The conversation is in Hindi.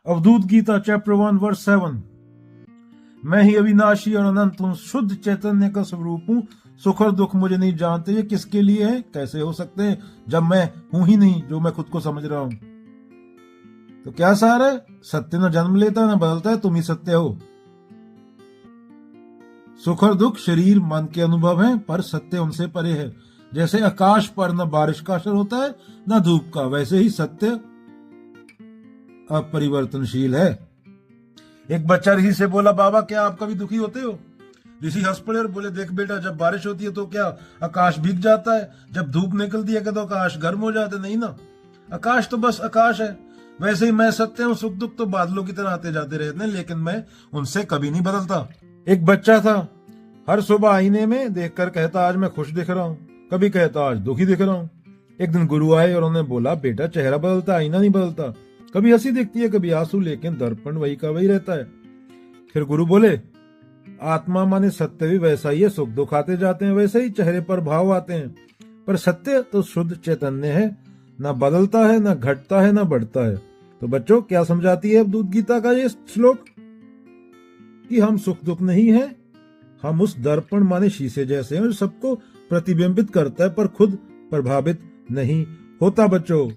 अवधूत गीता चैप्टर 1 वर्स 7। मैं ही अविनाशी और अनंत हूँ, शुद्ध चैतन्य का स्वरूप हूँ। सुख और दुख मुझे नहीं जानते, ये किसके लिए है, कैसे हो सकते हैं जब मैं हूं ही नहीं जो मैं खुद को समझ रहा हूं। तो क्या सार है? सत्य न जन्म लेता न बदलता है, तुम ही सत्य हो। सुख और दुख शरीर मन के अनुभव हैं, पर सत्य उनसे परे है। जैसे आकाश पर न बारिश का असर होता है न धूप का, वैसे ही सत्य अपरिवर्तनशील है। एक बच्चा ऋषि से बोला, बाबा क्या आप कभी दुखी होते हो? ऋषि हंस पड़े और बोले, देख बेटा, जब बारिश होती है तो क्या आकाश भीग जाता है? जब धूप निकलती है तो आकाश गर्म हो जाते? नहीं ना, आकाश तो बस आकाश है। वैसे ही मैं सत्य हूँ, सुख दुख तो बादलों की तरह आते जाते रहते हैं, लेकिन मैं उनसे कभी नहीं बदलता। एक बच्चा था, हर सुबह आईने में देखकर कहता, आज मैं खुश दिख रहा हूँ, कभी कहता आज दुखी दिख रहा हूँ। एक दिन गुरु आए और उन्होंने बोला, बेटा चेहरा बदलता, आईना नहीं बदलता। कभी हंसी दिखती है, कभी आंसू, लेकिन दर्पण वही का वही रहता है। फिर गुरु बोले, आत्मा माने सत्य भी वैसा ही है, सुख दुख आते जाते हैं, वैसे ही चेहरे पर भाव आते हैं, पर सत्य तो शुद्ध चैतन्य है, ना बदलता है, ना घटता है, ना बढ़ता है। तो बच्चों, क्या समझाती है अवधूत गीता का ये श्लोक? कि हम सुख दुख नहीं है, हम उस दर्पण माने शीशे जैसे हैं जो सबको प्रतिबिंबित करता है पर खुद प्रभावित नहीं होता। बच्चों,